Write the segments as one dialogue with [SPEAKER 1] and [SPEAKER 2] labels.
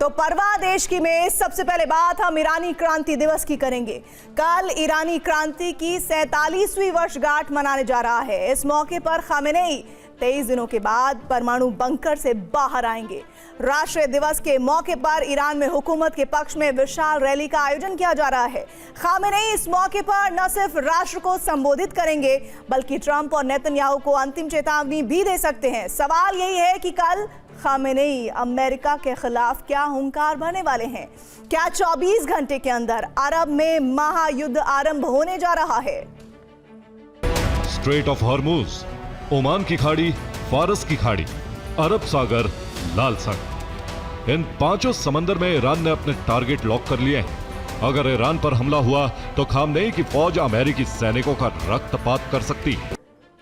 [SPEAKER 1] तो परवाह देश की में सबसे पहले बात हम ईरानी क्रांति दिवस की करेंगे। कल ईरानी क्रांति की 47वीं वर्षगांठ मनाने जा रहा है। इस मौके पर खामेनेई 23 दिनों के बाद परमाणु बंकर से बाहर आएंगे। राष्ट्रीय दिवस के मौके पर ईरान में हुकूमत के पक्ष में विशाल रैली का आयोजन किया जा रहा है। खामेनेई इस मौके पर न सिर्फ राष्ट्र को संबोधित करेंगे बल्कि ट्रंप और नेतन्याहू को अंतिम चेतावनी भी दे सकते हैं। सवाल यही है कि कल खामेनेई अमेरिका के खिलाफ क्या हुंकार भरने वाले हैं। क्या 24 घंटे के अंदर अरब में महायुद्ध आरंभ होने जा रहा है?
[SPEAKER 2] स्ट्रेट ऑफ हॉर्मुज, ओमान की खाड़ी, फारस की खाड़ी, अरब सागर, लाल सागर, इन पांचों समंदर में ईरान ने अपने टारगेट लॉक कर लिए हैं। अगर ईरान पर हमला हुआ तो खामेनेई की फौज अमेरिकी सैनिकों का रक्तपात कर सकती है।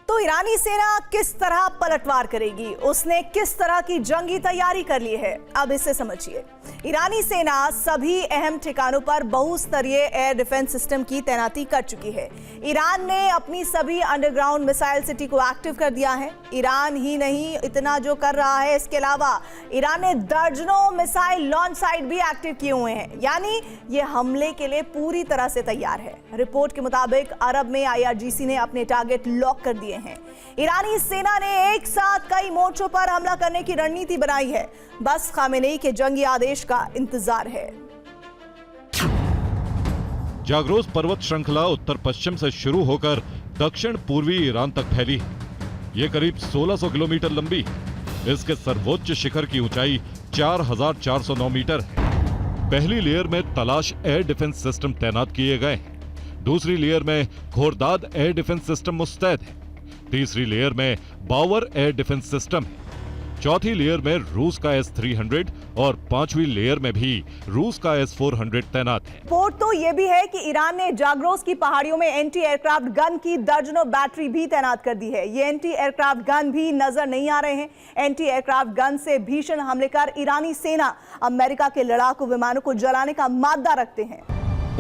[SPEAKER 1] तो ईरानी सेना किस तरह पलटवार करेगी, उसने किस तरह की जंगी तैयारी कर ली है, अब इसे समझिए। ईरानी सेना सभी अहम ठिकानों पर बहुस्तरीय एयर डिफेंस सिस्टम की तैनाती कर चुकी है। ईरान ने अपनी सभी अंडरग्राउंड मिसाइल सिटी को एक्टिव कर दिया है। ईरान ही नहीं इतना जो कर रहा है, इसके अलावा ईरान ने दर्जनों मिसाइल लॉन्च साइट भी एक्टिव किए हुए हैं, यानी ये हमले के लिए पूरी तरह से तैयार है। रिपोर्ट के मुताबिक अरब में IRGC ने अपने टारगेट लॉक कर दिए हैं। ईरानी सेना ने एक साथ कई मोर्चों पर हमला करने की रणनीति बनाई है। बस खामेनेई के जंगी आदेश का इंतजार है।
[SPEAKER 2] जाग्रोस पर्वत श्रृंखला उत्तर पश्चिम से शुरू होकर दक्षिण पूर्वी ईरान तक फैली है। ये करीब 1600 किलोमीटर लंबी है। इसके सर्वोच्च शिखर की ऊंचाई 4409 मीटर है। पहली लेयर में तलाश एयर डिफेंस सिस्टम तैनात किए गए हैं। दूसरी लेयर में घोरदाद एयर डिफेंस सिस्टम मुस्तैद है। तीसरी लेयर में बावर एयर डिफेंस सिस्टम है। चौथी लेयर में रूस का S-300 और पांचवी लेयर में भी रूस का S-400 तैनात है।
[SPEAKER 1] रिपोर्ट तो यह भी है कि ईरान ने जाग्रोस की पहाड़ियों में एंटी एयरक्राफ्ट गन की दर्जनों बैटरी भी तैनात कर दी है। ये एंटी एयरक्राफ्ट गन भी नजर नहीं आ रहे हैं। एंटी एयरक्राफ्ट गन से भीषण हमले कर ईरानी सेना अमेरिका के लड़ाकू विमानों को जलाने का मादा रखते हैं।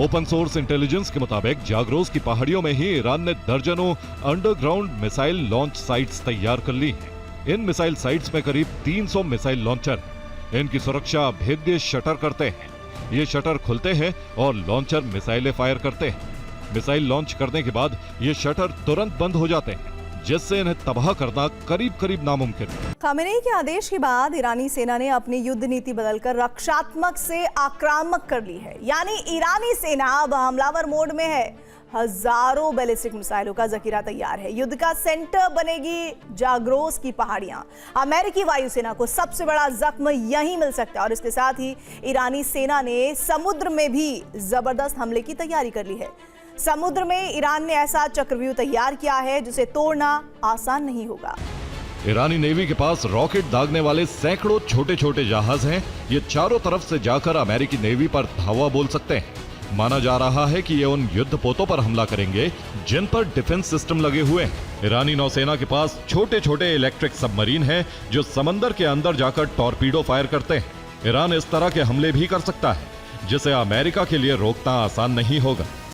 [SPEAKER 2] ओपन सोर्स इंटेलिजेंस के मुताबिक जाग्रोस की पहाड़ियों में ही ईरान ने दर्जनों अंडरग्राउंड मिसाइल लॉन्च साइट्स तैयार कर ली हैं। इन मिसाइल साइट्स में करीब 300 मिसाइल लॉन्चर हैं। इनकी सुरक्षा भेद्य शटर करते हैं। ये शटर खुलते हैं और लॉन्चर मिसाइलें फायर करते हैं। मिसाइल लॉन्च करने के बाद ये शटर तुरंत बंद हो जाते हैं, जिससे इन्हें तबाह करना करीब करीब नामुमकिन है।
[SPEAKER 1] खामेनेई के आदेश के बाद ईरानी सेना ने अपनी युद्ध नीति बदलकर रक्षात्मक से आक्रामक कर ली है, यानी ईरानी सेना अब हमलावर मोड में है। हजारों बैलिस्टिक मिसाइलों का जखीरा तैयार है। युद्ध का सेंटर बनेगी जाग्रोस की पहाड़ियां। अमेरिकी वायुसेना को सबसे बड़ा जख्म यहीं मिल सकता है और इसके साथ ही ईरानी सेना ने समुद्र में भी जबरदस्त हमले की तैयारी कर ली है। समुद्र में ईरान ने ऐसा चक्रव्यूह तैयार किया है जिसे तोड़ना आसान नहीं होगा।
[SPEAKER 2] ईरानी नेवी के पास रॉकेट दागने वाले सैकड़ों छोटे छोटे जहाज हैं। ये चारों तरफ से जाकर अमेरिकी नेवी पर धावा बोल सकते हैं। माना जा रहा है कि ये उन युद्धपोतों पर हमला करेंगे जिन पर डिफेंस सिस्टम लगे हुए हैं। ईरानी नौसेना के पास छोटे छोटे इलेक्ट्रिक सबमरीन हैं जो समंदर के अंदर जाकर टॉर्पीडो फायर करते हैं। ईरान इस तरह के हमले भी कर सकता है जिसे अमेरिका के लिए रोकना आसान नहीं होगा।